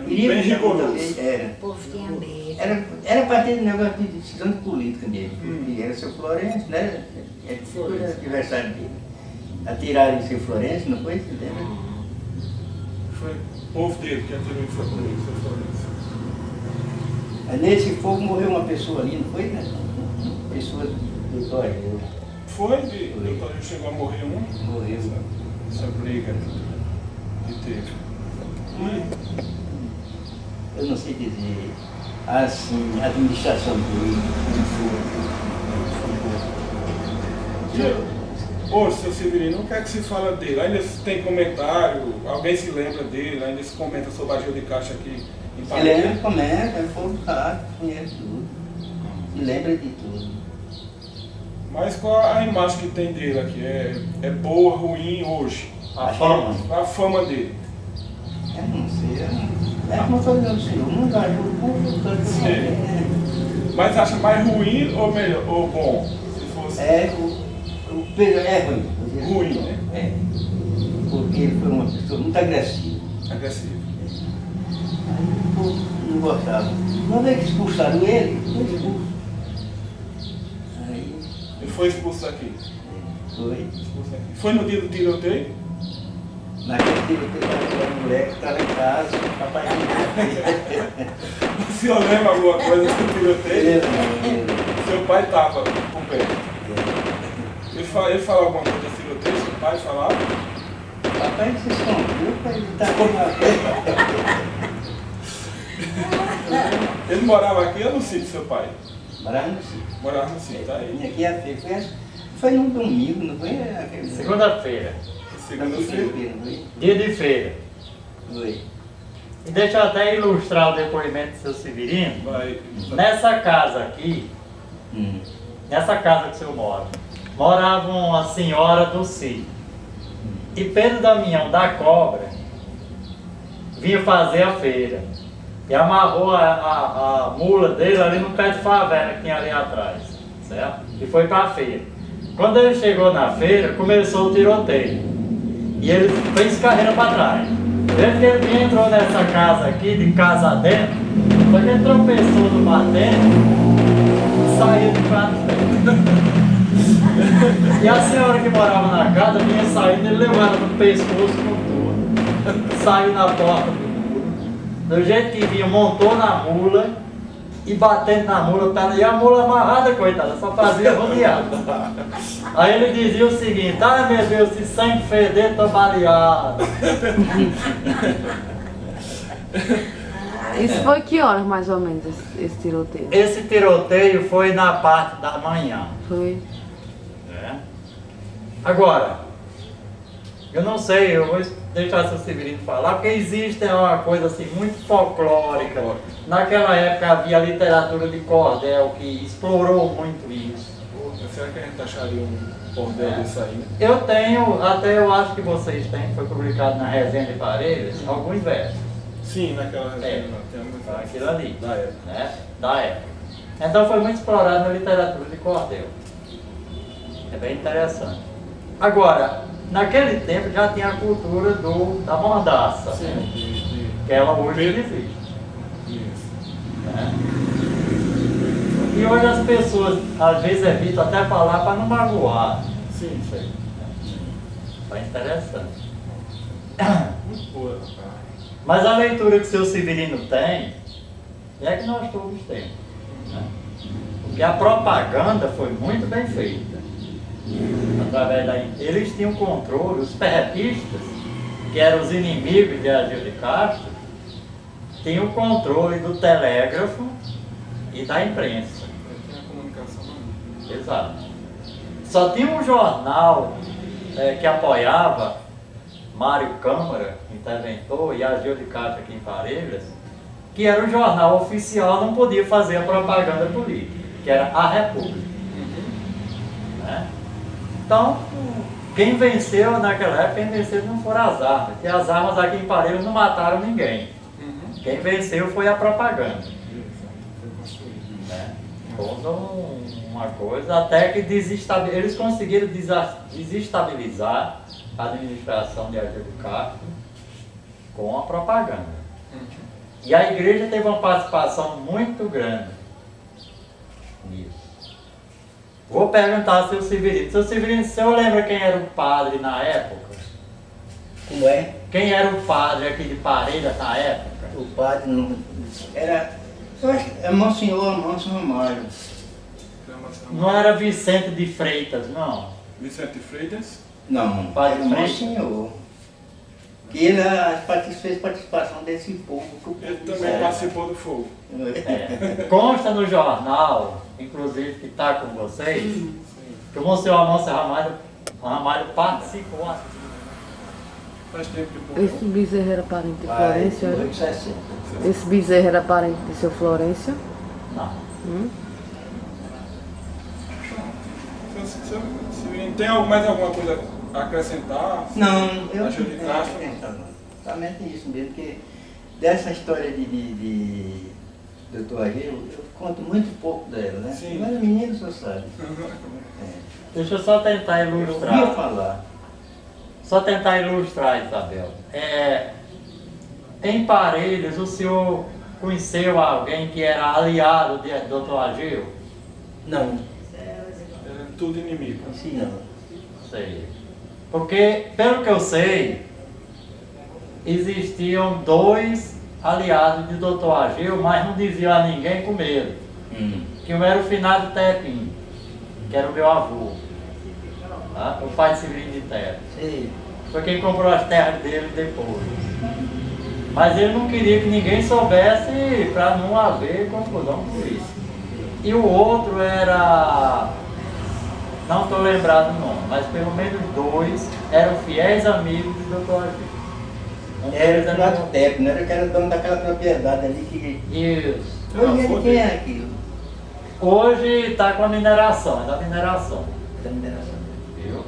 Bem rigoroso. Era. O povo tinha medo. Era para ter negócio de decisão de política dele. Porque era seu Florencio, né? Foi adversário dele. Atiraram em seu Florencio, não foi? Lembra? Foi o povo dele que atirou em seu Florencio. Aí nesse fogo morreu uma pessoa ali, não foi? Né? Uma pessoa do Torre. Foi, doutor, chegou a morrer um. Morreu. Essa briga que teve. Eu não sei dizer, assim, administração política, Ô, seu Severino, o que é que se fala dele? Ainda tem comentário, alguém se lembra dele, ainda se comenta sobre a Gil de Castro aqui em se Parelha? lembra, comenta, o povo sabe, conhece tudo, se lembra de tudo. Mas qual a imagem que tem dele aqui? É boa, ruim hoje? A fama. A fama dele. Eu não sei, é como eu estou dizendo, senhor, não dá ajuda pública, Mas acha mais ruim ou melhor, ou bom? Se fosse é ruim. ruim, né? É, porque ele foi uma pessoa muito agressiva. Agressivo. Aí o povo não gostava. Uma vez que expulsaram ele, foi expulso. Aí Ele foi expulso daqui. foi. Expulso daqui. Foi no dia do tiroteio? Naquele tiroteio, a mulher que estava em casa, o papai não. O senhor lembra alguma coisa do tiroteio? Seu pai estava por perto. Ele falava alguma coisa do tiroteio? Seu pai falava? Papai se escondeu para ele estar com uma Ele morava aqui ou no sítio, seu pai? Morava no sítio. Morava no sítio, tá aí. Vim aqui a feira. Foi num domingo, não foi? Aquele Segunda-feira. Segunda-feira. não foi? Dia de feira. Foi. E deixa eu até ilustrar o depoimento do seu Severino. Vai. Nessa casa aqui, nessa casa que o senhor mora, morava uma senhora do sítio. E Pedro Damião da Cobra vinha fazer a feira. E amarrou a mula dele ali no pé de favela que tinha ali atrás. Certo? E foi para a feira. Quando ele chegou na feira, começou o tiroteio. E ele fez carreira para trás. Desde que ele entrou nessa casa aqui, de casa dentro, foi que ele tropeçou no batente e saiu de prato dentro. E a senhora que morava na casa vinha saindo, ele levou ela no pescoço com tudo. Saiu na porta do muro. Do jeito que vinha, montou na mula e batendo na mula, e a mula amarrada, coitada, só fazia rodear. Aí ele dizia o seguinte: ai meu Deus, se sangue feder, tô baleado. Isso foi que horas mais ou menos esse tiroteio? Esse tiroteio foi na parte da manhã. Foi. Agora, eu não sei, eu vou deixar o seu Severino falar, porque existe uma coisa assim muito folclórica. Naquela época havia literatura de cordel que explorou muito isso. Será que a gente acharia um cordel desse aí? Eu tenho, até eu acho que vocês têm, foi publicado na Resenha de Parelhas, alguns versos. Sim, naquela região. Tem Aquilo ali. Da época. Né? Da época. Então foi muito explorado na literatura de cordel. É bem interessante. Agora, naquele tempo já tinha a cultura da mordaça, Sim, né? Que ela hoje Pedro. existe. Isso. Né? E hoje as pessoas às vezes evitam até falar para não magoar. Sim, sei. Foi interessante. Muito boa. Mas a leitura que o seu Severino tem é que nós todos temos. Né? Porque a propaganda foi muito bem feita. Através eles tinham controle, os perrepistas, que eram os inimigos de Agil de Castro, tinham o controle do telégrafo e da imprensa. Tem a comunicação não. Exato. Só tinha um jornal que apoiava Mário Câmara, interventor, e Agil de Castro aqui em Parelhas, que era o jornal oficial, não podia fazer a propaganda política, que era a República. Então, quem venceu naquela época, quem venceu não foram as armas. Porque as armas aqui em Parelhas não mataram ninguém. Quem venceu foi a propaganda. Né? Toda uma coisa, até que eles conseguiram desestabilizar a administração de Argel de Castro com a propaganda. E a igreja teve uma participação muito grande nisso. Vou perguntar ao seu Severino. Seu Severino, o senhor lembra quem era o padre na época? Como é? Quem era o padre aqui de Parelhas na época? O padre não era. Eu acho que é Monsenhor Romário. Não era Vicente de Freitas, não? Vicente de Freitas? Não, Padre era Freitas? Monsenhor. Que ele fez participação desse povo. Ele também participou do fogo. É. Consta no jornal, inclusive que está com vocês, que o Monsenhor Amâncio Ramalho participou. Faz tempo que Esse morreu. bezerro era parente de Florência? Era? 60. Esse bezerro era parente de seu Florência? Não. Se tem mais alguma coisa a acrescentar? Não, eu Argel de Castro? Somente isso mesmo, porque dessa história de Dr. Argel, eu conto muito pouco dela, né? Sim. Mas o menino só sabe. Deixa eu só tentar Eu ouvia ilustrar. falar. Só tentar ilustrar, Isabel. Em Parelhas, o senhor conheceu alguém que era aliado de Dr. Argel? Não, Era tudo inimigo. assim não. Sei. Porque, pelo que eu sei, existiam 2 aliados de Dr. Argel, mas não diziam a ninguém com medo. Que um era o finado Tepim, que era o meu avô, tá? O pai de Severino de Terra. Sei. Foi quem comprou as terras dele depois. Mas ele não queria que ninguém soubesse para não haver confusão com isso. E o outro era... Não estou lembrado o nome, mas pelo menos 2 eram fiéis amigos de Dr. Argel. Um deles Era o Renato Tepe, não era que era dono daquela propriedade ali que. Isso. Hoje ele quem é aquilo? Hoje está com a mineração, é da mineração. Da mineração. Viu?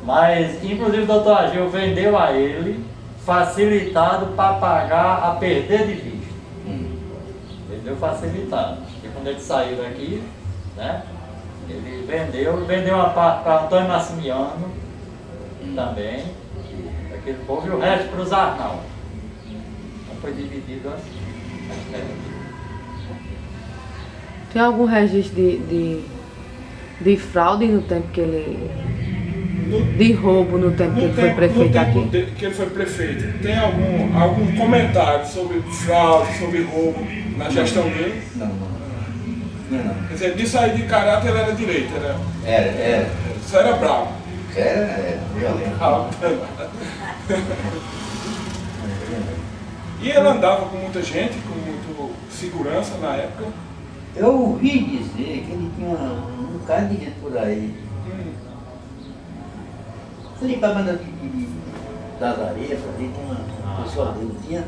Mas, inclusive, o Dr. Argel vendeu a ele, facilitado para pagar a perder de vista. Vendeu facilitado. E quando ele saiu daqui, né, ele vendeu a parte para Antônio Massimiano também, aquele povo, e o resto para os Arnaldo. Então foi dividido assim. Tem algum registro de fraude no tempo que ele... De roubo no tempo que ele foi prefeito aqui? Que ele foi prefeito, tem algum comentário sobre fraude, sobre roubo na gestão dele? Não. Quer dizer, disso aí de caráter ele era direito, Era. só era bravo. Era violento. E ele andava com muita gente, com muito segurança na época. Eu ouvi dizer que ele tinha um bocado de gente por aí. Ali para a banda das areias, ali tem uma pessoa dele, não tinha?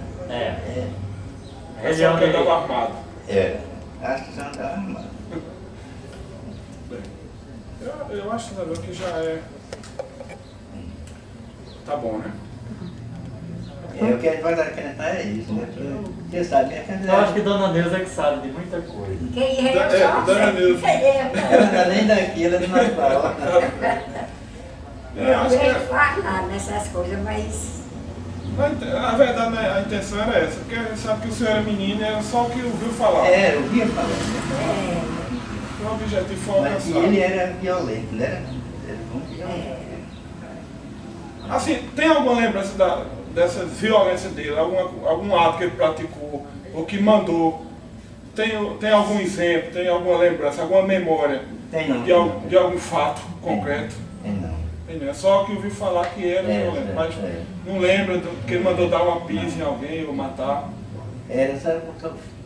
Ele só que andava armado. Acho que só andava armado. Eu acho, Isabel, que já é. Tá bom, né? O que a gente vai acrescentar é isso, né? Porque você sabe, é que Eu acho que Dona Neuza é que sabe de muita coisa. Quem é eu Dona Neuza. além daquilo, ela não fala. Eu acho que não faz nada nessas coisas, mas a verdade, né, a intenção era essa, porque a gente sabe que o senhor era menino, era só o que ouviu falar. Eu ouvia falar. O objetivo foi Mas que alcançado. ele era violento, né? Era muito violento. Assim, tem alguma lembrança dessa violência dele, algum ato que ele praticou, ou que mandou? Tem algum exemplo, tem alguma lembrança, alguma memória Tem não. de algum fato concreto? Tem não. Tem, né? Só que ouviu falar que era violento, mas não lembra que ele mandou dar uma pisa em alguém ou matar. Era só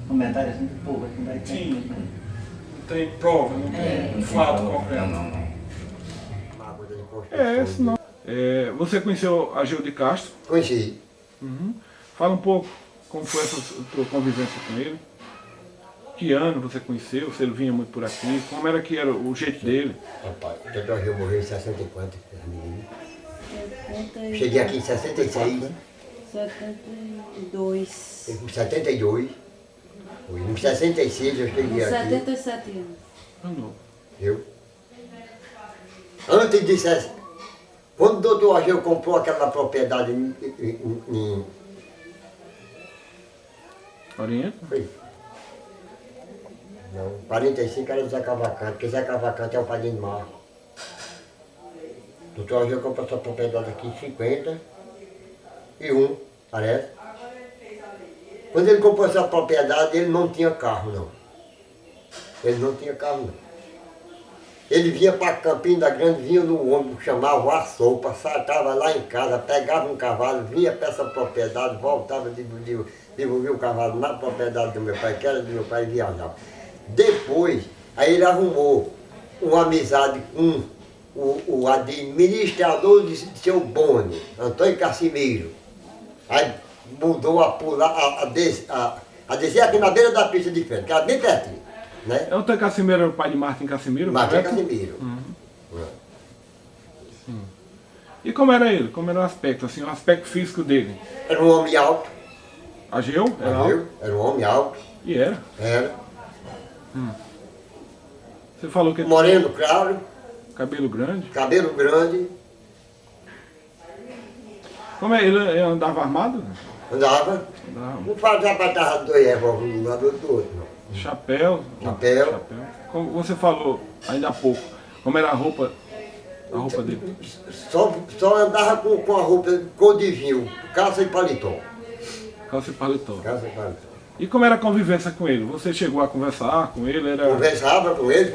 comentário assim do povo, assim, vai ter. Sim. Não tem prova, não tem fato concreto. Não. Esse não. Você conheceu Argel de Castro? Conheci. Fala um pouco como foi essa tua convivência com ele. Que ano você conheceu? Se ele vinha muito por aqui? Como era que era o jeito dele? Rapaz, eu morri em 64, menino. 70 Cheguei aqui em 66, 72. em 72. Em 66 eu cheguei aqui. 77 anos. Não. Eu. Antes de ser. Quando o doutor Ageu comprou aquela propriedade em Oriente? foi. Não, 45 era Zé Cavalcante, porque Zé Cavalcante é o padrinho de Marco. O doutor Ageu comprou essa propriedade aqui em 51, parece. Quando ele comprou essa propriedade, ele não tinha carro, não. Ele não tinha carro, não. Ele vinha para Campina Grande, vinha no ônibus, chamava a sopa, estava lá em casa, pegava um cavalo, vinha para essa propriedade, voltava, devolvia o cavalo na propriedade do meu pai, que era do meu pai, e viajava. Depois, aí ele arrumou uma amizade com o administrador de seu Boni, Antônio Cassimiro. Aí mudou a pular, a descer aqui na beira da pista de frente, que era bem pertinho. Né? É o Antônio Cassimiro, era o pai de Martin Cassimiro? Martim correto? Cassimiro. E como era ele? Como era o aspecto, assim, o aspecto físico dele? Era um homem alto, Ageu? Era alto? viu? Era um homem alto, E era. era. Você falou que ele Moreno claro, tinha cabelo grande. cabelo grande, Como é? Ele andava armado? andava. Andava. Não fazia para estar dois revólveres um lado do outro, não. Chapéu. Chapéu. Como você falou ainda há pouco, como era a roupa dele? Só andava com a roupa cor de vinho, calça e paletó. Calça e paletó. Calça e paletó. E como era a convivência com ele? Você chegou a conversar com ele? Era... Conversava com ele,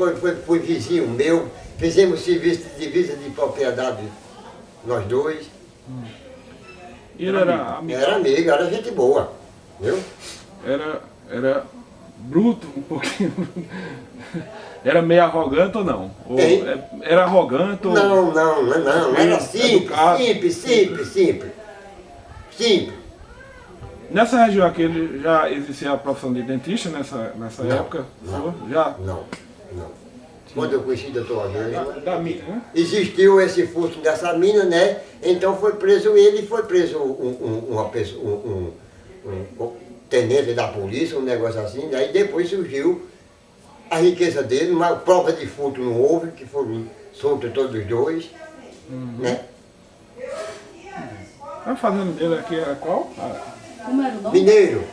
foi vizinho meu, fizemos serviço de divisa de propriedade, nós dois. E ele era amigo? Era amigo, era gente boa, viu? Era bruto um pouquinho? Era meio arrogante ou não? Ou Quem? era arrogante ou... Não, era Educado. simples. Nessa região aqui ele já existia a profissão de dentista nessa época? Já? Não. Quando eu conheci o doutor Ageu, Da mina, né? existiu esse furto dessa mina, né? Então foi preso ele, foi preso uma pessoa, um tenente da polícia, um negócio assim, daí depois surgiu a riqueza dele, uma prova de furto não houve, que foram soltos todos os dois, né? A fazenda dele aqui era qual? Como era o nome? Mineiro,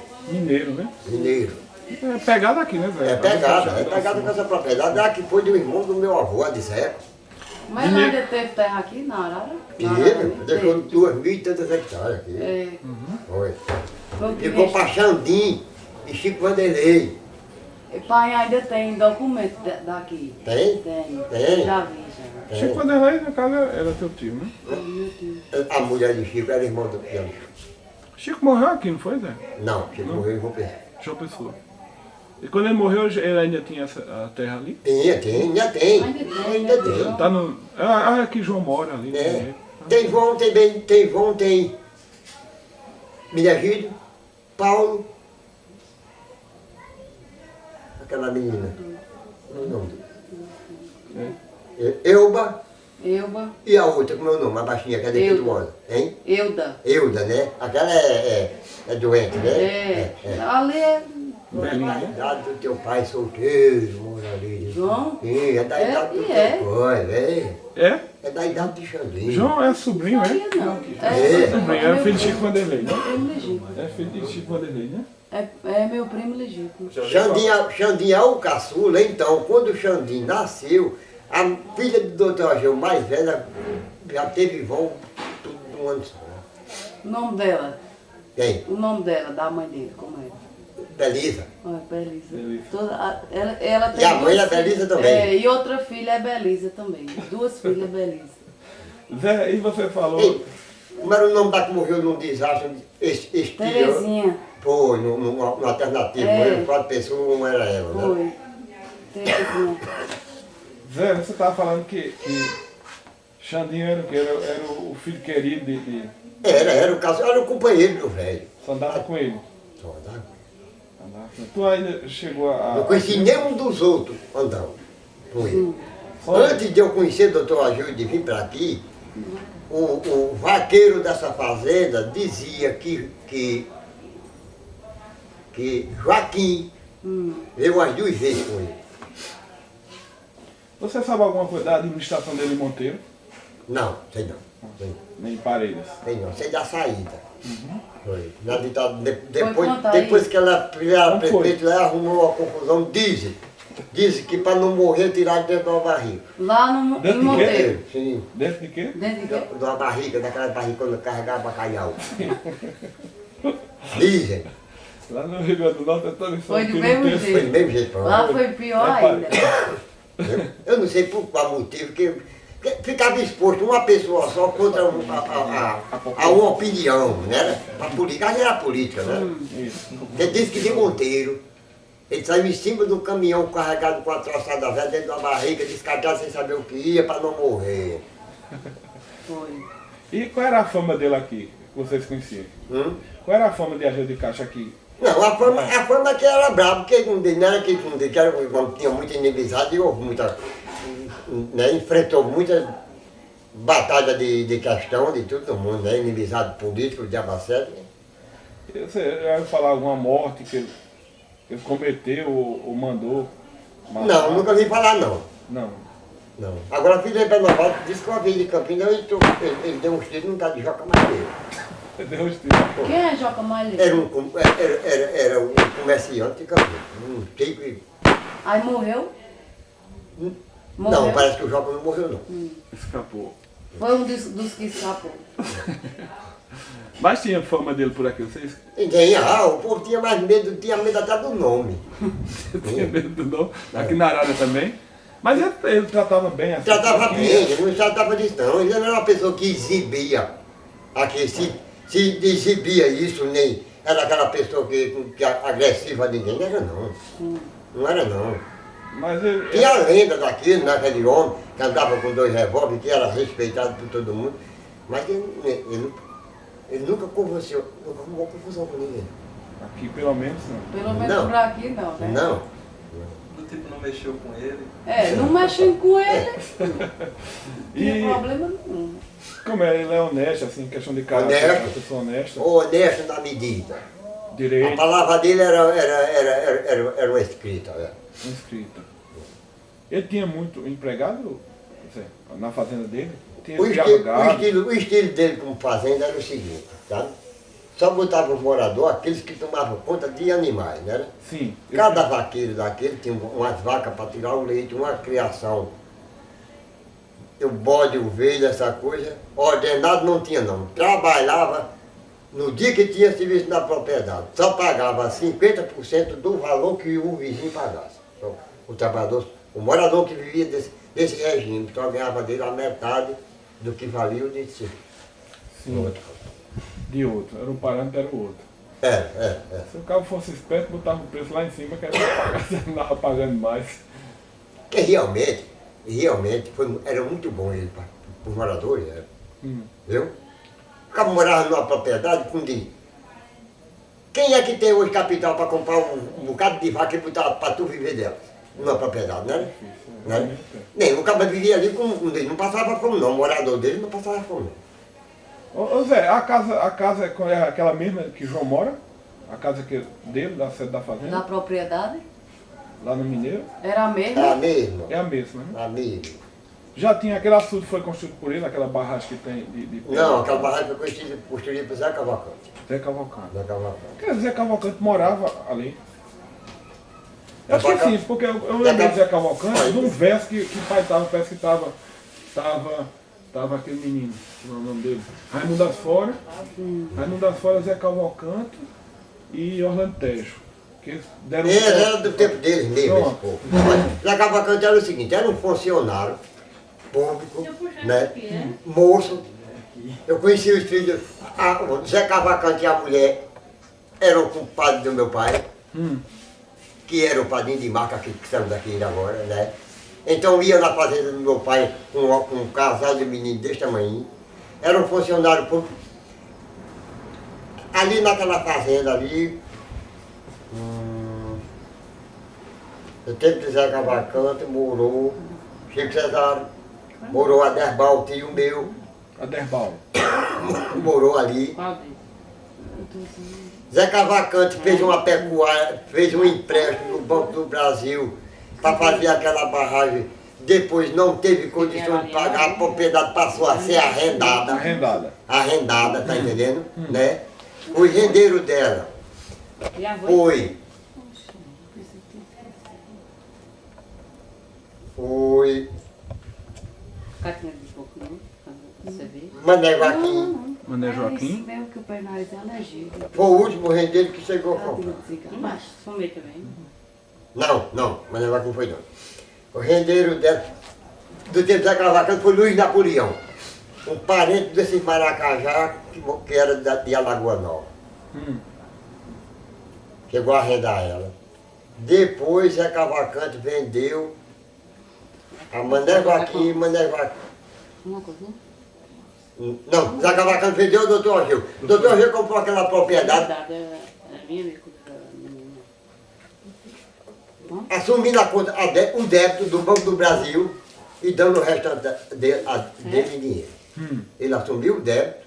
né? Mineiro. É pegada aqui, né, Zé? É pegada com essa propriedade, que foi do irmão do meu avô, a de Zeco. Mas Mineiro. ainda teve terra aqui na Arara? Deixou 2.000 e tantos hectares aqui. É. Foi. Vamos Ficou para Xandim e Chico Vanderlei. E pai ainda tem documento daqui. Tem? Tem. Já vi, já. Chico Vanderlei, no caso, era teu tio, né? A mulher de Chico era irmã do Piano. Chico morreu aqui, não foi, Zé? Não, Chico morreu em João Pessoa. João Pessoa. E quando ele morreu, ele ainda tinha a terra ali? Ainda tem. Ainda tem. Tá no... aqui João mora ali. É. Tem João, tem Miragílio, Paulo, aquela menina, o nome Elba Euba. e a outra, como é o nome, a baixinha, que é de Euda. Pituosa, hein? Euda. Euda, né? Aquela é doente, né? É. Ali é. Belinha, Da né? idade do teu pai solteiro, mora ali. João? Sim, é da É, idade do e teu é. pai, É? é da idade de Xandim. João é sobrinho, é? Sabia não. É. Sobrinho, era filho de Chico Vanderlei, né? Meu primo legítimo. É filho de Chico Vanderlei, né? É meu primo legítimo. Xandim é o caçula, então, quando o Xandim nasceu, a filha do doutor Ageu, mais velha, já teve voo tudo num ano só. O nome dela. Quem? O nome dela, da mãe dele, como é? Belisa. Olha, Belisa. Belisa. Ela tem E a mãe duas é Belisa filhas. também. É, e outra filha é Belisa também. Duas filhas Belisa. Zé, e você falou... Ei, como era o nome da que morreu num desastre este ano? Terezinha. Foi, no alternativo, É. morreram 4 pessoas, uma era ela, né? Foi. Terezinha. Zé, você estava falando que Xandinho era o quê? Era o filho querido de... Era o caso, era o companheiro do velho. Só andava com ele. Só, tá? Tu ainda chegou a... Não conheci nenhum dos outros andando com ele. Antes de eu conhecer o doutor Agil de vir para aqui, o vaqueiro dessa fazenda dizia que Joaquim veio umas 2 vezes com ele. Você sabe alguma coisa da administração dele em Monteiro? Não, sei não. Sei não. Nem em Parelhas? Sei não, sei da saída. Foi. Na ditadura, contar depois aí. que ela viraram Como foi? prefeito, ela arrumou uma confusão, dizem que para não morrer tiraram dentro de uma barriga. Lá no, Dentro em de quê? Monteiro. Sim, Dentro de quê? Dentro de quê? de uma barriga, daquela barriga quando carregava bacalhau. Dizem. Lá no Rio Grande do Norte, também Foi do tem mesmo texto. Foi do jeito. mesmo jeito. Lá foi pior É, pai. ainda. Eu não sei por qual motivo, porque ficava exposto uma pessoa só contra a uma opinião, né? A política, era a política, né? Isso. Ele disse que de Monteiro, ele saiu em cima do caminhão carregado com a troçada velha dentro da barriga, descartado sem saber o que ia para não morrer. Foi. E qual era a fama dele aqui, que vocês conheciam? Qual era a fama de Agil de Castro aqui? Não, a forma que era bravo, porque não era que tinha muita inimizade e houve muita. Né, enfrentou muita batalha de questão de todo mundo, né? Inimizade político, de abacete. Você já ouviu falar alguma morte que ele cometeu ou mandou? matar? Não, nunca vi falar não. Não. Não. Agora, filho de Pernambuco disse que uma vez de Campinas ele deu uns tiros num cara de Joca Madeira. Deu uns tiros. Quem é Joca Malheiro? Era um comerciante de Campinas. Um tipo. Aí morreu? Não, parece que o Joca não morreu não. Escapou. Foi um dos que escapou. Mas tinha fama dele por aqui, vocês O povo tinha medo até do nome. tinham medo do nome? Aqui na Arábia também? Mas ele tratava bem assim. Tratava bem, ele não tratava disso não. Ele não era uma pessoa que exibia aqui, se exibia isso, nem era aquela pessoa que agressiva a ninguém, não era não. Não era não. Mas ele, Tinha a lenda daquele, naquele homem, que andava com 2 revólveres, que era respeitado por todo mundo, mas ele nunca conversou, nunca arrumou confusão com ninguém. aqui pelo menos não. Pelo menos Não. por aqui não, né? Não. Do tipo, não mexeu com ele. É, não mexem com ele. Não E tem problema nenhum. como é, ele é honesto, assim, questão de caráter, Honesto. uma pessoa honesta, Honesto na medida. A direito, palavra dele era uma escrita. Né? inscrita. Ele tinha muito empregado na fazenda dele? Tinha O criado gado? estilo dele como fazenda era o seguinte, sabe? Só botava o morador, aqueles que tomavam conta de animais, né? Sim. Cada vaqueiro daquele tinha umas vacas para tirar o leite, uma criação. O bode, ovelha, essa coisa. Ordenado não tinha não. Trabalhava no dia que tinha serviço na propriedade. Só pagava 50% do valor que o vizinho pagasse. Então, o trabalhador, o morador que vivia desse regime, só ganhava dele a metade do que valia o de si. Sim. De outro. Era um parâmetro, era o outro. É. Se o cabo fosse esperto, botava o preço lá em cima, que era pra pagar, você não estava pagando mais. Porque realmente era muito bom ele para os moradores, era. Viu? O cara morava numa propriedade com de. Quem é que tem hoje capital para comprar um bocado de vaca e botar para tu viver dela? Numa propriedade, né? Né? Nem o cara vivia ali com ele, não passava fome não, o morador dele não passava fome. Ô Zé, a casa é aquela mesma que João mora? A casa dele, da sede da fazenda? Da propriedade? Lá no Mineiro? Era a É a mesma? mesma. É a mesma, né? A mesma. Já tinha aquele açude foi construído por ele, aquela barragem que tem de Não, aquela barraca foi construída por Zé Cavalcante. Zé Cavalcante. Zé Cavalcante. Porque Zé Cavalcante morava ali. Eu acho que Cavalcante- sim, porque eu lembrei de Zé Cavalcante de um verso que o pai estava, parece que tava aquele menino, não é o nome dele? Raimundo das Fora. Raimundo das Fora, Zé Cavalcante e Orlando Tejo. Que eles deram Era do tempo deles mesmo, esse Pronto. povo. Mas Zé Cavalcante era o seguinte, era um funcionário público, né? Moço. Eu conheci os filhos, o Zé Cavalcante e a mulher eram compadres do meu pai, que era o padrinho de marca que estamos aqui agora, né? Então ia na fazenda do meu pai com um casal de meninos desse tamanho. Era um funcionário público. Ali naquela fazenda ali, No tempo de Zé Cavalcante, morou, Chico Cesário, morou Aderbal, tio meu, Aderbal. morou ali. Qual deles? Zé Cavalcante fez uma pecuária, fez um empréstimo no Banco do Brasil para fazer aquela barragem. Depois não teve condições de pagar, a propriedade passou a ser arrendada. Arrendada. Arrendada, tá entendendo? Né? O rendeiro dela E a avó? foi Catinha de pouco, não? Você vê? Mané Joaquim. Mané Joaquim. Isso mesmo que o Pernambuco é elegido. Foi o último rendeiro que chegou a comprar. Mas sumir também. Não, Mané Joaquim foi não. O rendeiro dela, do tempo da Cavalcante, foi Luiz Napoleão. Um parente desse Maracajá, que era de Alagoa Nova. Chegou a arrendar ela. Depois Zé Cavalcante vendeu a Mané Joaquim e Mané Joaquim. Uma coisa, né? Não, Zé Cavalcante vendeu o doutor Gil. O doutor Gil comprou aquela propriedade, É minha, minha coisa. assumindo a conta, o débito do Banco do Brasil e dando o restante dele em dinheiro. Ele assumiu o débito.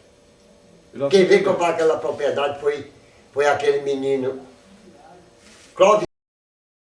Quem veio comprar aquela propriedade foi aquele menino, Clóvis.